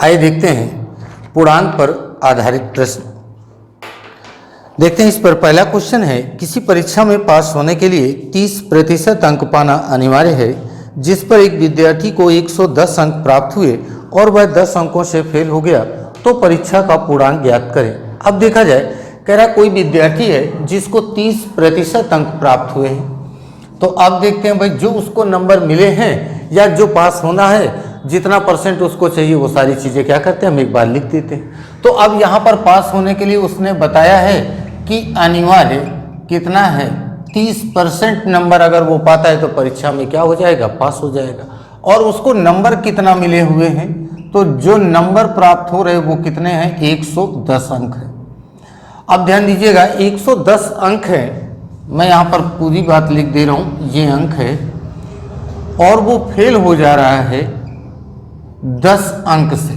आइए देखते हैं पूर्णांक पर आधारित प्रश्न। देखते हैं इस पर पहला क्वेश्चन है, किसी परीक्षा में पास होने के लिए 30% अंक पाना अनिवार्य है, जिस पर एक विद्यार्थी को 110 अंक प्राप्त हुए और वह 10 अंकों से फेल हो गया, तो परीक्षा का पूर्णांक ज्ञात करें। अब देखा जाए, कह रहा कोई विद्यार्थी है जिसको 30% अंक प्राप्त हुए हैं, तो अब देखते हैं भाई जो उसको नंबर मिले हैं या जो पास होना है, जितना परसेंट उसको चाहिए वो सारी चीज़ें क्या करते हैं हम एक बार लिख देते हैं। तो अब यहाँ पर पास होने के लिए उसने बताया है कि अनिवार्य कितना है 30% नंबर अगर वो पाता है तो परीक्षा में क्या हो जाएगा, पास हो जाएगा। और उसको नंबर कितना मिले हुए हैं, तो जो नंबर प्राप्त हो रहे वो कितने हैं, 110 अंक है। अब ध्यान दीजिएगा 110 अंक है, मैं यहाँ पर पूरी बात लिख दे रहा हूँ, ये अंक है और वो फेल हो जा रहा है 10 अंक से।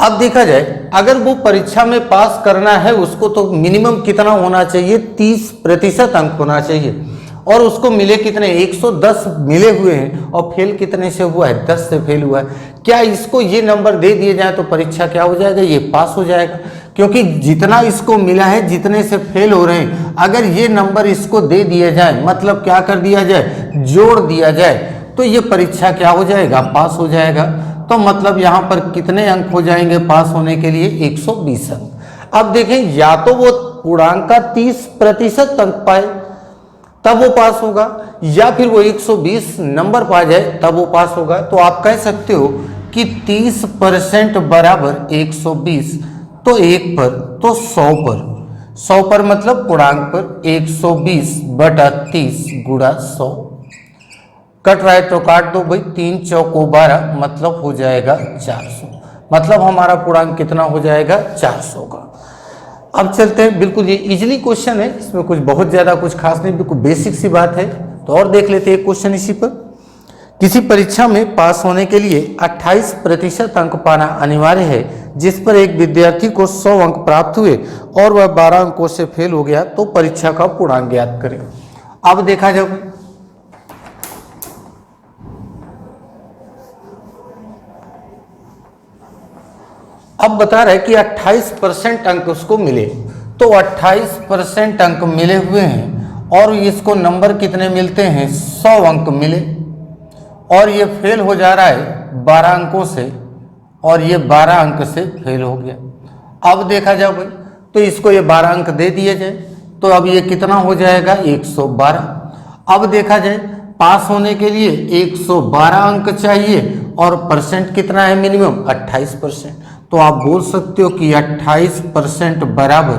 अब देखा जाए अगर वो परीक्षा में पास करना है उसको तो मिनिमम कितना होना चाहिए, 30% अंक होना चाहिए। और उसको मिले कितने, 110 मिले हुए हैं और फेल कितने से हुआ है, 10 से फेल हुआ है। क्या इसको ये नंबर दे दिए जाए तो परीक्षा क्या हो जाएगा, ये पास हो जाएगा। क्योंकि जितना इसको मिला है जितने से फेल हो रहे हैं, अगर ये नंबर इसको दे दिया जाए, मतलब क्या कर दिया जाए, जोड़ दिया जाए, तो ये परीक्षा क्या हो जाएगा, पास हो जाएगा। तो मतलब यहाँ पर कितने अंक हो जाएंगे पास होने के लिए, 120 अंक। अब देखें या तो वो पूर्णांक का 30% अंक पाए तब वो पास होगा, या फिर वो 120 नंबर पा जाए तब वो पास होगा। तो आप कह सकते हो कि 30% बराबर 120, तो 1 पर तो 100 पर मतलब पूर्णांक पर 120/30 गुणा 100। कट रहा है तो काट दो भाई, 3 चौको 12 मतलब हो जाएगा 400। मतलब हमारा पूर्णांक कितना हो जाएगा, 400 का। अब चलते हैं, बिल्कुल ये इजीली क्वेश्चन है, इसमें कुछ बहुत ज़्यादा कुछ खास नहीं, बिल्कुल बेसिक सी बात है। तो और देख लेते हैं क्वेश्चन इसी पर। किसी परीक्षा में पास होने के लिए 28% अंक पाना अनिवार्य है, जिस पर एक विद्यार्थी को 100 अंक प्राप्त हुए और वह 12 अंकों से फेल हो गया, तो परीक्षा का पूर्णांक ज्ञात करें। अब देखा जाए, अब बता रहा है कि 28% अंक उसको मिले, तो 28% अंक मिले हुए हैं और इसको नंबर कितने मिलते हैं, 100 अंक मिले, और ये फेल हो जा रहा है 12 अंकों से, और ये 12 अंक से फेल हो गया। अब देखा जाए भाई, तो इसको ये 12 अंक दे दिए जाए, तो अब ये कितना हो जाएगा, 112। अब देखा जाए पास होने के लिए 112 अंक चाहिए और परसेंट कितना है मिनिमम, 28%। तो आप बोल सकते हो कि 28% बराबर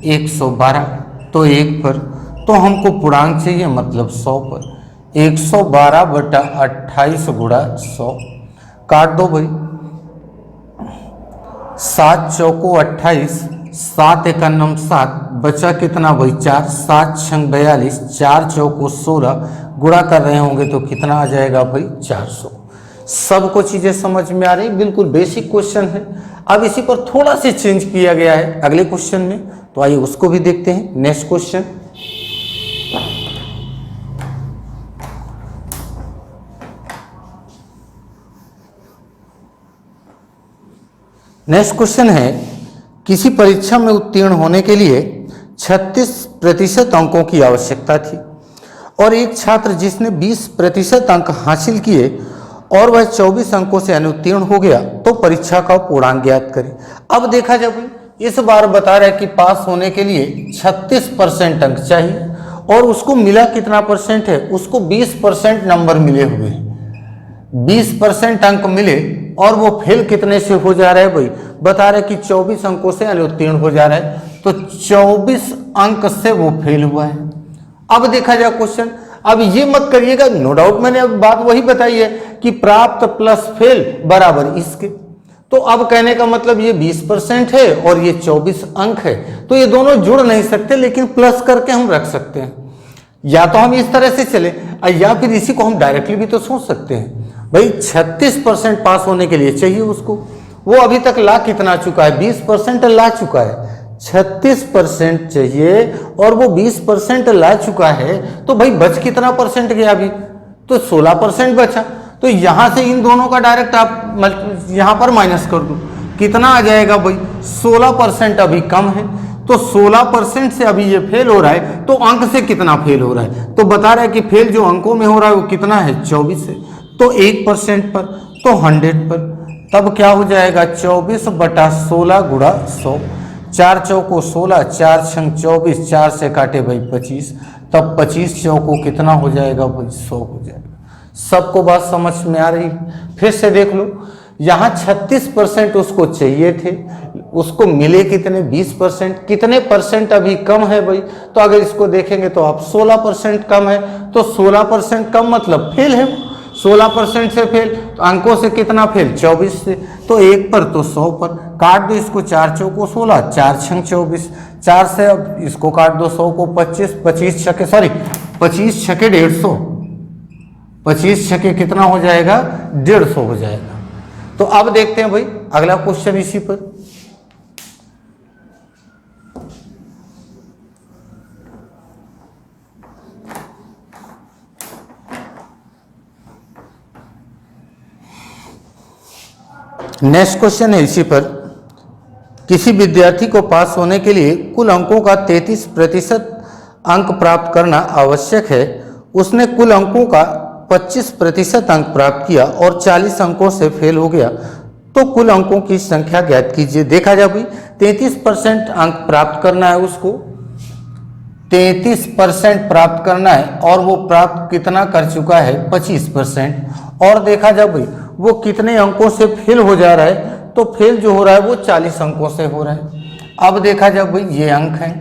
112, तो 1 पर तो हमको पूर्णांक चाहिए मतलब 100 पर, 112/28 गुणा 100। काट दो भाई, 7 चौको 28, 7 एकम 7, बचा कितना भाई 4, 7 छंग 42, 4 चौको 16, गुणा कर रहे होंगे तो कितना आ जाएगा भाई 400। सबको चीज़ें समझ में आ रही, बिल्कुल बेसिक क्वेश्चन है। अब इसी पर थोड़ा सा चेंज किया गया है अगले क्वेश्चन में, तो आइए उसको भी देखते हैं। नेक्स्ट क्वेश्चन, नेक्स्ट क्वेश्चन है, किसी परीक्षा में उत्तीर्ण होने के लिए 36% अंकों की आवश्यकता थी और एक छात्र जिसने 20% अंक हासिल किए और वह 24 अंकों से अनुत्तीर्ण हो गया, तो परीक्षा का पूर्णांक ज्ञात करें। अब देखा जाए, इस बार बता रहा है कि पास होने के लिए 36% अंक चाहिए और उसको मिला कितना परसेंट है, उसको 20% नंबर मिले हुए हैं, 20% अंक मिले और वो फेल कितने से हो जा रहा है भाई, बता रहा है कि 24 अंकों से अनुत्तीर्ण हो जा रहा है, तो 24 अंक से वो फेल हुआ है। अब देखा जाए क्वेश्चन, अब ये मत करिएगा, नो डाउट मैंने अब बात वही बताई है कि प्राप्त प्लस फेल बराबर इसके। तो अब कहने का मतलब ये 20% है और ये 24 अंक है, तो ये दोनों जुड़ नहीं सकते, लेकिन प्लस करके हम रख सकते हैं। या तो हम इस तरह से चले, या फिर इसी को हम डायरेक्टली भी तो सोच सकते हैं भाई, 36% पास होने के लिए चाहिए उसको, वो अभी तक ला कितना चुका है, 20% ला चुका है, 36% चाहिए और वो 20% ला चुका है, तो भाई बच कितना परसेंट गया अभी, तो 16% बचा। तो तो यहाँ से इन दोनों का डायरेक्ट आप यहाँ पर माइनस कर दो, कितना आ जाएगा भाई 16% अभी कम है, तो 16% से अभी ये फेल हो रहा है, तो अंक से कितना फेल हो रहा है, तो बता रहा है कि फेल जो अंकों में हो रहा है वो कितना है 24 है, तो 1% पर, तो 100 पर, तब क्या हो जाएगा 24/16 गुणा 100, 4 चौको 16, 4 छंग 24, 4 से काटे भाई 25, तब 25 चौको कितना हो जाएगा भाई 100 हो जाएगा। सबको बात समझ में आ रही? फिर से देख लो, यहाँ 36% उसको चाहिए थे, उसको मिले कितने 20%, कितने परसेंट अभी कम है भाई, तो अगर इसको देखेंगे तो आप 16% कम है, तो 16% कम मतलब फेल है, 16% से फेल, तो अंकों से कितना फेल 24 से, तो 1 पर तो 100 पर, काट दो इसको, 4 चौको 16, 4 छंग 24, 4 से अब इसको काट दो 100 को 25, 25 छके 150, 25 छके कितना हो जाएगा 150 हो जाएगा। तो अब देखते हैं भाई अगला क्वेश्चन इसी पर। नेक्स्ट क्वेश्चन है इसी पर, किसी विद्यार्थी को पास होने के लिए कुल अंकों का 33% अंक प्राप्त करना आवश्यक है। उसने कुल अंकों का 25% अंक प्राप्त किया और 40 अंकों से फेल हो गया, तो कुल अंकों की संख्या ज्ञात कीजिए। देखा जाए भाई 33% अंक प्राप्त करना है, उसको 33% प्राप्त करना है और वो प्राप्त कितना कर चुका है 25%, और देखा जाए भाई वो कितने अंकों से फेल हो जा रहा है, तो फेल जो हो रहा है वो 40 अंकों से हो रहा है। अब देखा जाए भाई ये अंक हैं,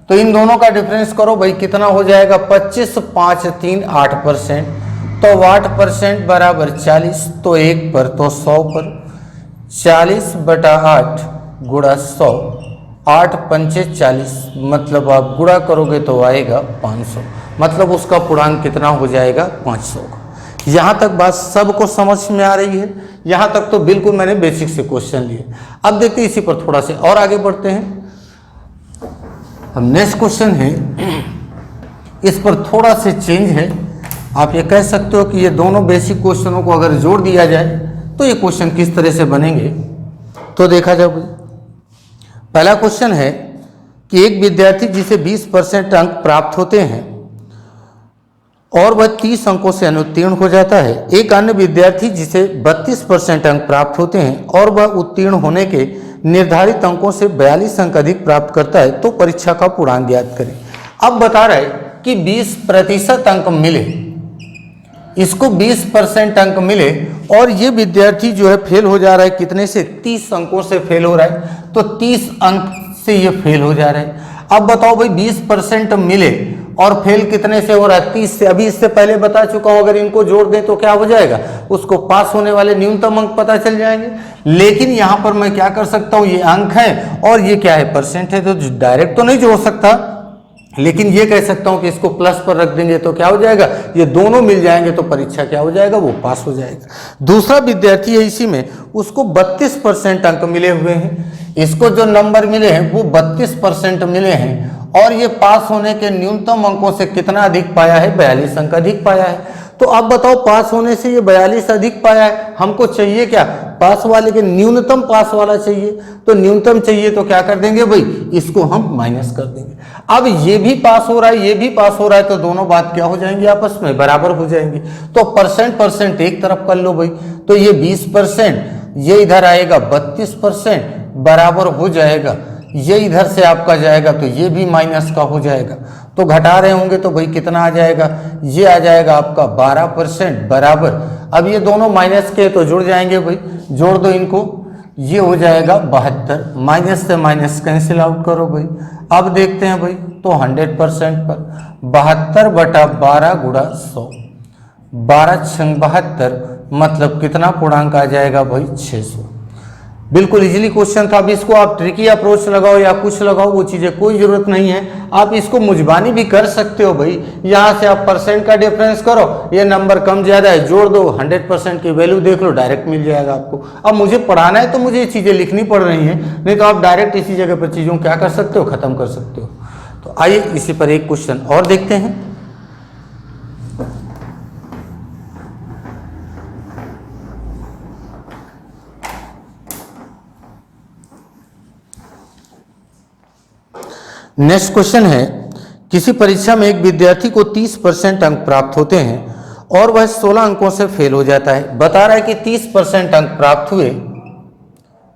तो इन दोनों का डिफरेंस करो भाई, कितना हो जाएगा 25, 5, 3, 8%, तो 8% बराबर 40, तो 1 पर तो 100 पर, 40/8 गुणा 100, 8 पंचे 40, मतलब आप गुणा करोगे तो आएगा 500, मतलब उसका पूर्णांक कितना हो जाएगा 500 का। यहाँ तक बात सबको समझ में आ रही है? यहाँ तक तो बिल्कुल मैंने बेसिक से क्वेश्चन लिए। अब देखते हैं इसी पर थोड़ा से और आगे बढ़ते हैं। अब नेक्स्ट क्वेश्चन है, इस पर थोड़ा से चेंज है, आप ये कह सकते हो कि ये दोनों बेसिक क्वेश्चनों को अगर जोड़ दिया जाए तो ये क्वेश्चन किस तरह से बनेंगे। तो देखा जाए, पहला क्वेश्चन है कि एक विद्यार्थी जिसे 20% अंक प्राप्त होते हैं और वह 30 अंकों से अनुत्तीर्ण हो जाता है, एक अन्य विद्यार्थी जिसे 32% अंक प्राप्त होते हैं और वह उत्तीर्ण होने के निर्धारित अंकों से 42 अंक अधिक प्राप्त करता है, तो परीक्षा का पूर्णांक ज्ञात करें। अब बता रहा है कि 20% अंक मिले, इसको 20% अंक मिले और ये विद्यार्थी जो है फेल हो जा रहा है, कितने से 30 अंकों से फेल हो रहा है, तो 30 अंक से ये फेल हो जा रहा है। अब बताओ भाई 20% मिले और फेल कितने से हो रहा है 30 से। अभी इससे पहले बता चुका हूं, अगर इनको जोड़ दें तो क्या हो जाएगा, उसको पास होने वाले न्यूनतम अंक पता चल जाएंगे। लेकिन यहां पर मैं क्या कर सकता हूं, ये अंक है और ये क्या है परसेंट है, तो डायरेक्ट तो नहीं जोड़ सकता, लेकिन ये कह सकता हूं कि इसको प्लस पर रख देंगे तो क्या हो जाएगा, ये दोनों मिल जाएंगे तो परीक्षा क्या हो जाएगा, वो पास हो जाएगा। दूसरा विद्यार्थी है इसी में, उसको 32% अंक मिले हुए हैं, इसको जो नंबर मिले हैं वो 32% मिले हैं और ये पास होने के न्यूनतम अंकों से कितना अधिक पाया है, 42 अंक अधिक पाया है। तो अब बताओ पास होने से ये 42 अधिक पाया है, हमको चाहिए क्या, पास वाले के न्यूनतम पास वाला चाहिए, तो न्यूनतम चाहिए तो क्या कर देंगे भाई, इसको हम माइनस कर देंगे। अब ये भी पास हो रहा है, ये भी पास हो रहा है, तो दोनों बात क्या हो जाएंगी, आपस में बराबर हो जाएंगी। तो परसेंट एक तरफ कर लो भाई, तो ये 20%, ये इधर आएगा 32%, बराबर हो जाएगा, ये इधर से आपका जाएगा तो ये भी माइनस का हो जाएगा, तो घटा रहे होंगे तो भाई कितना आ जाएगा, ये आ जाएगा आपका 12% बराबर। अब ये दोनों माइनस के तो जुड़ जाएंगे भाई, जोड़ दो इनको, ये हो जाएगा 72, माइनस से माइनस कैंसिल आउट करो भाई। अब देखते हैं भाई, तो 100% पर 72/12 गुणा 100, 12 छंग 72, मतलब कितना पूर्णांक आ जाएगा भाई 600। बिल्कुल इजीली क्वेश्चन था। अब इसको आप ट्रिकी अप्रोच लगाओ या कुछ लगाओ, वो चीज़ें कोई ज़रूरत नहीं है, आप इसको मुजबानी भी कर सकते हो भाई। यहाँ से आप परसेंट का डिफरेंस करो, ये नंबर कम ज़्यादा है जोड़ दो, 100% की वैल्यू देख लो, डायरेक्ट मिल जाएगा आपको। अब मुझे पढ़ाना है तो मुझे ये चीज़ें लिखनी पड़ रही हैं, नहीं तो आप डायरेक्ट इसी जगह पर चीज़ों क्या कर सकते हो, ख़त्म कर सकते हो। तो आइए इसी पर एक क्वेश्चन और देखते हैं। नेक्स्ट क्वेश्चन है, किसी परीक्षा में एक विद्यार्थी को 30% अंक प्राप्त होते हैं और वह 16 अंकों से फेल हो जाता है। बता रहा है कि 30% अंक प्राप्त हुए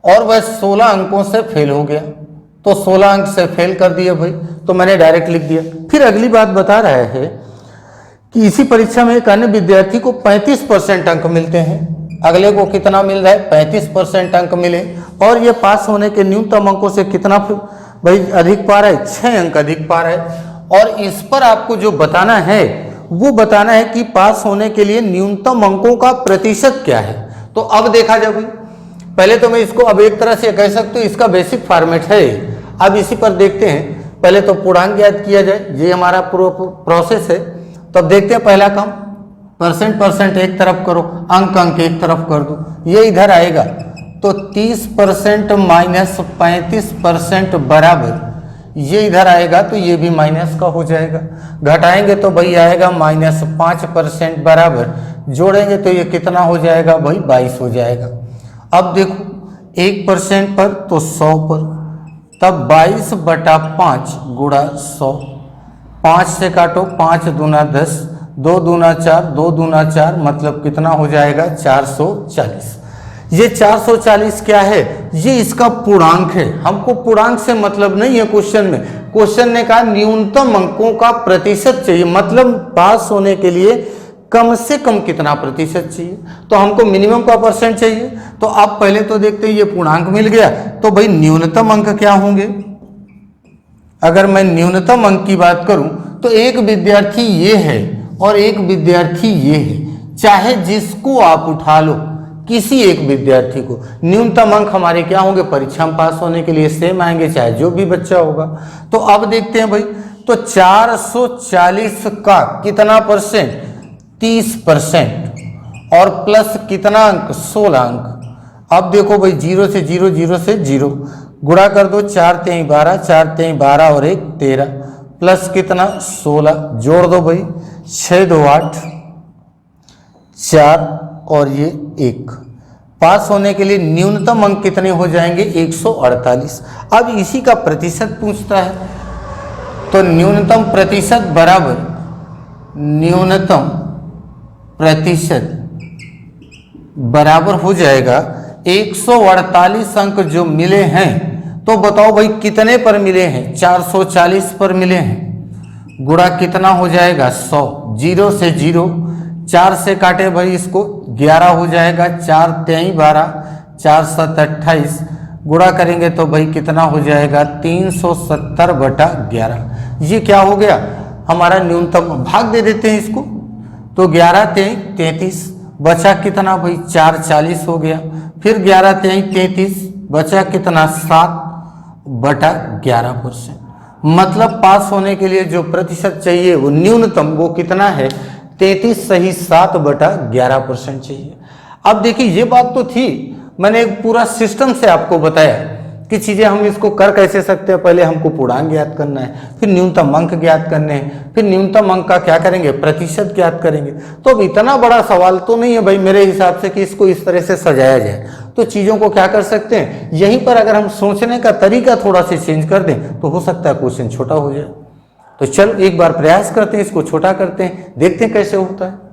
और वह 16 अंकों से फेल हो गया, तो 16 अंक से फेल कर दिया भाई, तो मैंने डायरेक्ट लिख दिया। फिर अगली बात बता रहा है कि इसी परीक्षा में एक अन्य विद्यार्थी को 35% अंक मिलते हैं। अगले को कितना मिल रहा है? 35% अंक मिले और ये पास होने के न्यूनतम अंकों से कितना भाई अधिक पा रहा है? 6 अंक अधिक पा रहा है। और इस पर आपको जो बताना है वो बताना है कि पास होने के लिए न्यूनतम अंकों का प्रतिशत क्या है। तो अब देखा जाए भाई, पहले तो मैं इसको अब एक तरह से कह सकता हूँ, इसका बेसिक फॉर्मेट है। अब इसी पर देखते हैं, पहले तो पूर्णांक ज्ञात किया जाए, ये हमारा प्रोसेस है। तो अब देखते हैं, पहला काम परसेंट एक तरफ करो, अंक एक तरफ कर दो, ये इधर आएगा। तो 30% माइनस 35% बराबर ये इधर आएगा, तो ये भी माइनस का हो जाएगा। घटाएंगे तो भाई आएगा -5% बराबर, जोड़ेंगे तो ये कितना हो जाएगा भाई? 22 हो जाएगा। अब देखो 1% पर तो 100 पर, तब 22/5 गुणा 100, 5 से काटो, 5 दूना 10, 2 दूना 4, 2 दूना 4, मतलब कितना हो जाएगा? 440। ये 440 क्या है? ये इसका पूर्णांक है। हमको पूर्णांक से मतलब नहीं है क्वेश्चन में। क्वेश्चन ने कहा न्यूनतम अंकों का प्रतिशत चाहिए, मतलब पास होने के लिए कम से कम कितना प्रतिशत चाहिए। तो हमको मिनिमम का परसेंट चाहिए। तो आप पहले तो देखते हैं, ये पूर्णांक मिल गया, तो भाई न्यूनतम अंक क्या होंगे? अगर मैं न्यूनतम अंक की बात करूं तो एक विद्यार्थी ये है और एक विद्यार्थी ये है। चाहे जिसको आप उठा लो, किसी एक विद्यार्थी को, न्यूनतम अंक हमारे क्या होंगे? परीक्षा में पास होने के लिए सेम आएंगे, चाहे जो भी बच्चा होगा। तो अब देखते हैं भाई, तो 440 का कितना परसेंट? 30% और प्लस कितना अंक? 16 अंक। अब देखो भाई, 0 से 0, 0 से 0, गुणा कर दो, 4 3 12, 4 3 12 और 1 13, प्लस कितना? 16, जोड़ दो भाई, 6 2 8, 4 और ये 1। पास होने के लिए न्यूनतम अंक कितने हो जाएंगे? 148। अब इसी का प्रतिशत पूछता है, तो न्यूनतम प्रतिशत बराबर न्यूनतम प्रतिशत बराबर हो जाएगा 148 अंक जो मिले हैं। तो बताओ भाई कितने पर मिले हैं? 440 पर मिले हैं, गुणा कितना हो जाएगा? 100, 0 से 0, 4 से काटे भाई इसको, 11 हो जाएगा, 4 3 12, 4 7 28, गुणा करेंगे तो भाई कितना हो जाएगा? 370/11। ये क्या हो गया? हमारा न्यूनतम। भाग दे देते हैं इसको, तो 11 3 33, बचा कितना भाई? 4 40 हो गया। फिर 11 3 33, बचा कितना? 7/11%। मतलब पास होने के लिए जो प्रतिशत चाहिए वो न्यूनतम, वो कितना है? 33 सही 7/11% चाहिए। अब देखिए, ये बात तो थी, मैंने एक पूरा सिस्टम से आपको बताया कि चीजें हम इसको कर कैसे सकते हैं। पहले हमको पूर्णांक ज्ञात करना है, फिर न्यूनतम अंक ज्ञात करने हैं, फिर न्यूनतम अंक का क्या करेंगे? प्रतिशत ज्ञात करेंगे। तो अब इतना बड़ा सवाल तो नहीं है भाई मेरे हिसाब से कि इसको इस तरह से सजाया जाए। तो चीजों को क्या कर सकते हैं, यहीं पर अगर हम सोचने का तरीका थोड़ा सा चेंज कर दें तो हो सकता है क्वेश्चन छोटा हो जाए। तो चलो एक बार प्रयास करते हैं, इसको छोटा करते हैं, देखते हैं कैसे होता है।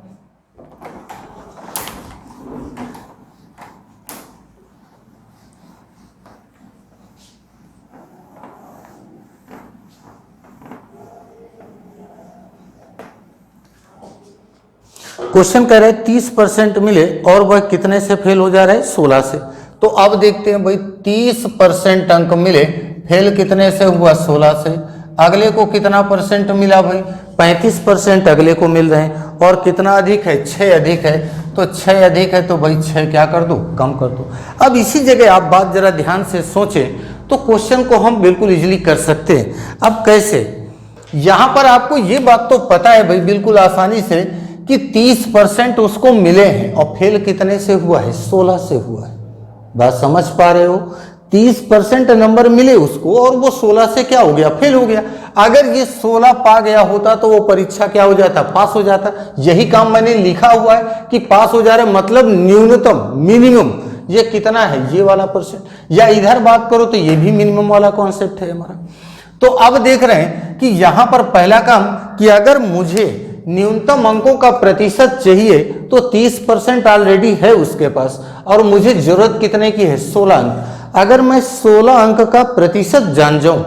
क्वेश्चन कह रहे हैं 30% मिले और वह कितने से फेल हो जा रहा है? 16 से। तो अब देखते हैं भाई, 30% अंक मिले, फेल कितने से हुआ? 16 से। अगले को कितना परसेंट मिला भाई? 35% अगले को मिल रहे हैं। और कितना अधिक है? 6 अधिक है। तो 6 अधिक है तो भाई 6 क्या कर दो? कम कर दो। अब इसी जगह आप बात जरा ध्यान से सोचें तो क्वेश्चन को हम बिल्कुल इजीली कर सकते हैं। अब कैसे? यहां पर आपको ये बात तो पता है भाई बिल्कुल आसानी से कि 30% उसको मिले हैं और फेल कितने से हुआ है? 16 से हुआ है। बात समझ पा रहे हो? 30% नंबर मिले उसको और वो 16 से क्या हो गया? फेल हो गया। अगर ये 16 पा गया होता तो वो परीक्षा क्या हो जाता? पास हो जाता। यही काम मैंने लिखा हुआ है कि पास हो जा रहा है, मतलब न्यूनतम, मिनिमम ये कितना है? ये वाला परसेंट। या इधर बात करो तो ये भी मिनिमम वाला कॉन्सेप्ट है हमारा। तो अब देख रहे हैं कि यहां पर पहला काम कि अगर मुझे न्यूनतम अंकों का प्रतिशत चाहिए तो 30% ऑलरेडी है उसके पास, और मुझे जरूरत कितने की है, 16 अंक। अगर मैं 16 अंक का प्रतिशत जान जाऊं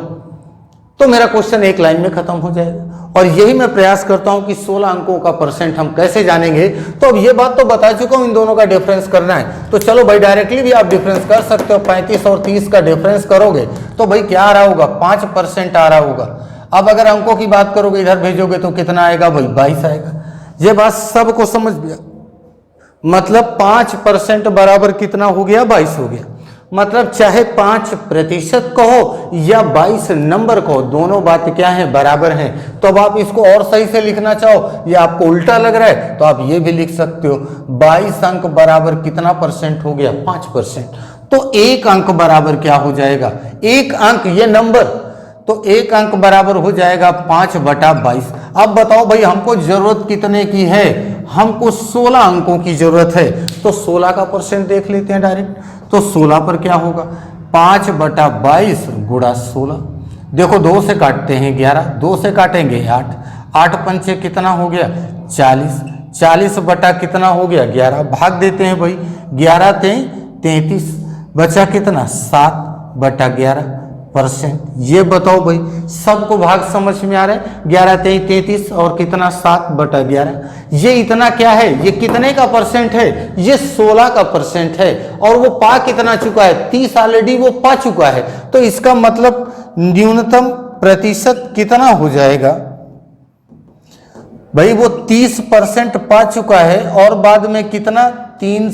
तो मेरा क्वेश्चन एक लाइन में खत्म हो जाएगा। और यही मैं प्रयास करता हूं कि 16 अंकों का परसेंट हम कैसे जानेंगे। तो अब ये बात तो बता चुका हूं, इन दोनों का डिफरेंस करना है। तो चलो भाई डायरेक्टली भी आप डिफरेंस कर सकते हो। 35 और 30 का डिफरेंस करोगे तो भाई क्या आ रहा होगा, 5% आ रहा होगा। अब अगर अंकों की बात करोगे, इधर भेजोगे तो कितना आएगा भाई, 22 आएगा। ये बात सबको समझ गया, मतलब 5% बराबर कितना हो गया, 22 हो गया। मतलब चाहे 5% कहो या 22 नंबर कहो, दोनों बात क्या है, बराबर हैं। तो अब आप इसको और सही से लिखना चाहो या आपको उल्टा लग रहा है तो आप ये भी लिख सकते हो, 22 अंक बराबर कितना परसेंट हो गया, 5%। तो एक अंक बराबर क्या हो जाएगा, एक अंक, ये नंबर, तो एक अंक बराबर हो जाएगा 5/22। अब बताओ भाई हमको जरूरत कितने की है, हमको 16 अंकों की जरूरत है। तो 16 का परसेंट देख लेते हैं डायरेक्ट। तो 16 पर क्या होगा, 5/22 गुणा 16। देखो 2 से काटते हैं 11, 2 से काटेंगे 8, 8 पंचे कितना हो गया, 40, 40 बटा कितना हो गया, 11। भाग देते हैं भाई, 11 × 33, बचा कितना, 7/11%। ये बताओ भाई, सबको भाग समझ में आ रहा है, 11 × 33 और कितना, 7/11। ये इतना क्या है, ये कितने का परसेंट है, ये 16 का परसेंट है। और वो पा कितना चुका है, 30 ऑलरेडी वो पा चुका है। तो इसका मतलब न्यूनतम प्रतिशत कितना हो जाएगा भाई, वो 30% पा चुका है। और बाद में कितना, 3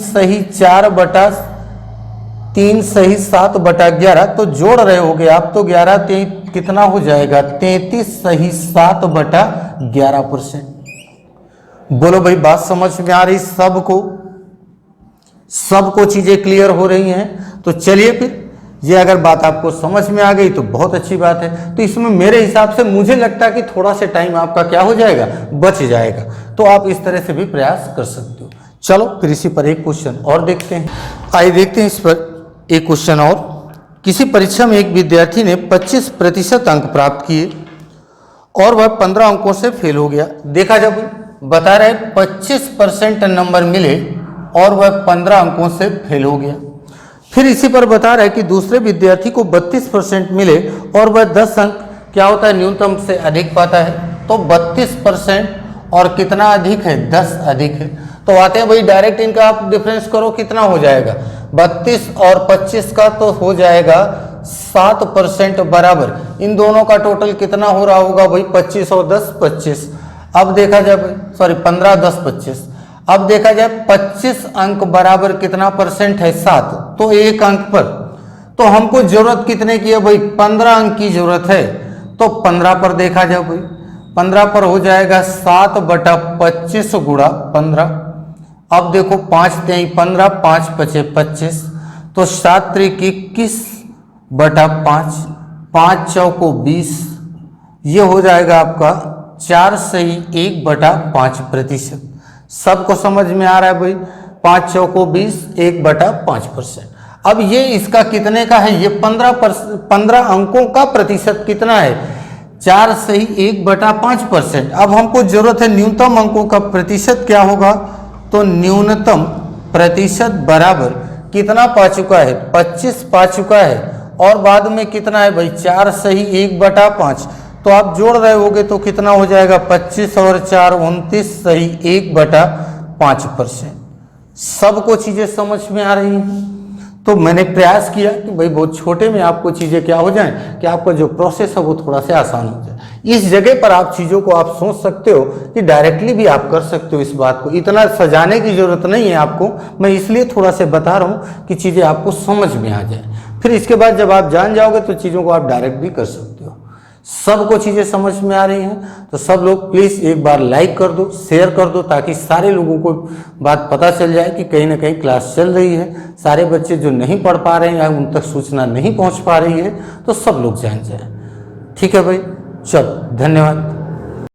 सही 7/11। तो जोड़ रहे होगे आप, तो 11 कितना हो जाएगा, 33 सही 7/11%। बोलो भाई बात समझ में आ रही, सबको चीजें क्लियर हो रही हैं। तो चलिए फिर, ये अगर बात आपको समझ में आ गई तो बहुत अच्छी बात है। तो इसमें मेरे हिसाब से मुझे लगता है कि थोड़ा सा टाइम आपका क्या हो जाएगा, बच जाएगा। तो आप इस तरह से भी प्रयास कर सकते हो। चलो फिर इसी पर एक क्वेश्चन और देखते हैं। आइए देखते हैं इस पर एक क्वेश्चन और। किसी परीक्षा में एक विद्यार्थी ने 25% अंक प्राप्त किए और वह 15 अंकों से फेल हो गया। देखा जब बता रहे 25% नंबर मिले और वह 15 अंकों से फेल हो गया। फिर इसी पर बता रहा है कि दूसरे विद्यार्थी को 32% मिले और वह 10 अंक क्या होता है, न्यूनतम से अधिक पाता है। तो 32% और कितना अधिक है, 10 अधिक है। तो आते हैं भाई डायरेक्ट इनका आप डिफरेंस करो, कितना हो जाएगा, 32 और 25 का तो हो जाएगा 7% बराबर। इन दोनों का टोटल कितना हो रहा होगा भाई, 25 और 10 25। अब देखा जाए, सॉरी 15 10 25। अब देखा जाए 25 अंक बराबर कितना परसेंट है, 7। तो एक अंक पर, तो हमको जरूरत कितने की है भाई, 15 अंक की जरूरत है। तो 15 पर देखा जाए भाई, 15 पर हो जाएगा 7/25 गुणा 15। अब देखो 5 × 15, 5 × 5 = 25। तो 7 × 21/5, 5 × 4 = 20। ये हो जाएगा आपका 4 सही 1/5%। सबको समझ में आ रहा है भाई, 5 × 4 = 20, 1/5%। अब ये इसका कितने का है, ये 15 अंकों का प्रतिशत कितना है, 4 सही 1/5%। अब हमको जरूरत है न्यूनतम अंकों का प्रतिशत क्या होगा। तो न्यूनतम प्रतिशत बराबर कितना पा चुका है, 25 पा चुका है। और बाद में कितना है भाई, 4 सही 1/5। तो आप जोड़ रहे होगे तो कितना हो जाएगा, 25 और 4 29 सही 1/5%। सबको चीजें समझ में आ रही हैं। तो मैंने प्रयास किया कि भाई बहुत छोटे में आपको चीजें क्या हो जाएं, कि आपका जो प्रोसेस है वो थोड़ा सा आसान हो जाए। इस जगह पर आप चीजों को आप सोच सकते हो कि डायरेक्टली भी आप कर सकते हो। इस बात को इतना सजाने की जरूरत नहीं है आपको, मैं इसलिए थोड़ा सा बता रहा हूँ कि चीजें आपको समझ में आ जाए। फिर इसके बाद जब आप जान जाओगे तो चीजों को आप डायरेक्ट भी कर सकते हो। सबको चीजें समझ में आ रही हैं तो सब लोग प्लीज एक बार लाइक कर दो, शेयर कर दो, ताकि सारे लोगों को बात पता चल जाए कि कहीं ना कहीं क्लास चल रही है। सारे बच्चे जो नहीं पढ़ पा रहे हैं या उन तक सूचना नहीं पहुंच पा रही है तो सब लोग जान जाए। ठीक है भाई, चलो धन्यवाद।